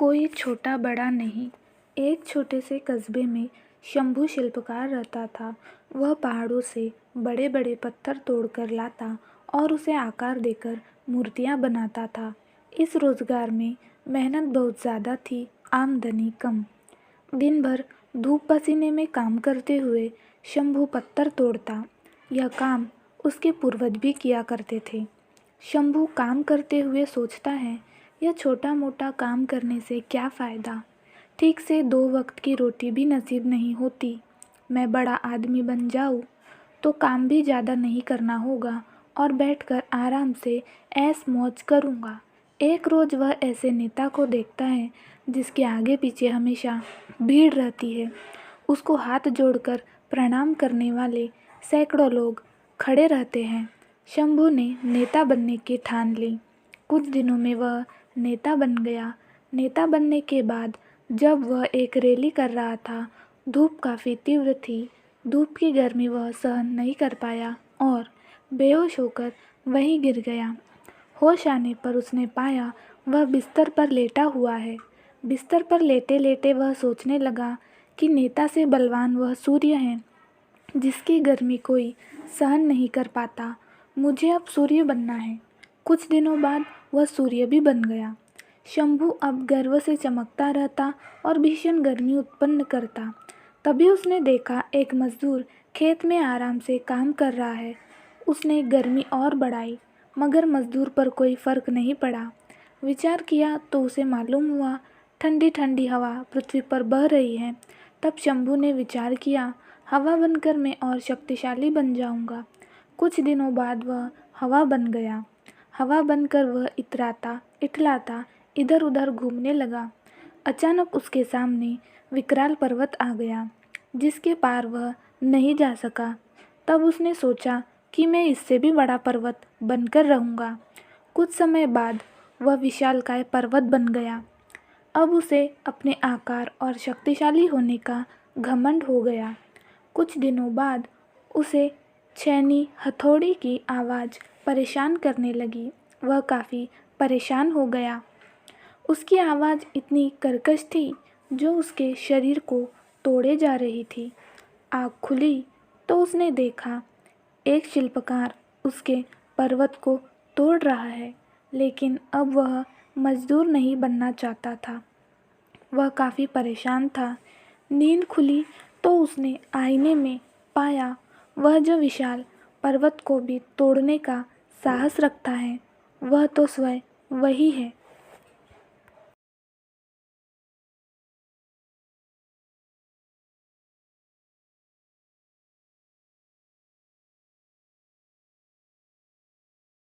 कोई छोटा बड़ा नहीं, एक छोटे से कस्बे में शंभू शिल्पकार रहता था। वह पहाड़ों से बड़े बड़े पत्थर तोड़कर लाता और उसे आकार देकर मूर्तियाँ बनाता था। इस रोजगार में मेहनत बहुत ज़्यादा थी, आमदनी कम। दिन भर धूप पसीने में काम करते हुए शंभू पत्थर तोड़ता। यह काम उसके पूर्वज भी किया करते थे। शंभू काम करते हुए सोचता है, यह छोटा मोटा काम करने से क्या फ़ायदा। ठीक से 2 वक्त की रोटी भी नसीब नहीं होती। मैं बड़ा आदमी बन जाऊँ तो काम भी ज़्यादा नहीं करना होगा और बैठकर आराम से ऐश मौज करूँगा। एक रोज़ वह ऐसे नेता को देखता है जिसके आगे पीछे हमेशा भीड़ रहती है। उसको हाथ जोड़कर प्रणाम करने वाले सैकड़ों लोग खड़े रहते हैं। शंभू ने नेता बनने की ठान ली। कुछ दिनों में वह नेता बन गया। नेता बनने के बाद जब वह एक रैली कर रहा था, धूप काफ़ी तीव्र थी। धूप की गर्मी वह सहन नहीं कर पाया और बेहोश होकर वहीं गिर गया। होश आने पर उसने पाया वह बिस्तर पर लेटा हुआ है। बिस्तर पर लेटे लेटे वह सोचने लगा कि नेता से बलवान वह सूर्य है जिसकी गर्मी कोई सहन नहीं कर पाता। मुझे अब सूर्य बनना है। कुछ दिनों बाद वह सूर्य भी बन गया। शंभू अब गर्व से चमकता रहता और भीषण गर्मी उत्पन्न करता। तभी उसने देखा एक मजदूर खेत में आराम से काम कर रहा है। उसने गर्मी और बढ़ाई, मगर मजदूर पर कोई फर्क नहीं पड़ा। विचार किया तो उसे मालूम हुआ ठंडी ठंडी हवा पृथ्वी पर बह रही है। तब शंभू ने विचार किया, हवा बनकर मैं और शक्तिशाली बन जाऊंगा। कुछ दिनों बाद वह हवा बन गया। हवा बनकर वह इतराता इठलाता इधर उधर घूमने लगा। अचानक उसके सामने विकराल पर्वत आ गया जिसके पार वह नहीं जा सका। तब उसने सोचा कि मैं इससे भी बड़ा पर्वत बनकर रहूँगा। कुछ समय बाद वह विशालकाय पर्वत बन गया। अब उसे अपने आकार और शक्तिशाली होने का घमंड हो गया। कुछ दिनों बाद उसे छैनी हथौड़ी की आवाज़ परेशान करने लगी। वह काफ़ी परेशान हो गया। उसकी आवाज़ इतनी कर्कश थी जो उसके शरीर को तोड़े जा रही थी। आँख खुली तो उसने देखा एक शिल्पकार उसके पर्वत को तोड़ रहा है, लेकिन अब वह मजदूर नहीं बनना चाहता था। वह काफ़ी परेशान था। नींद खुली तो उसने आईने में पाया वह जो विशाल पर्वत को भी तोड़ने का साहस रखता है, वह तो स्वयं वही है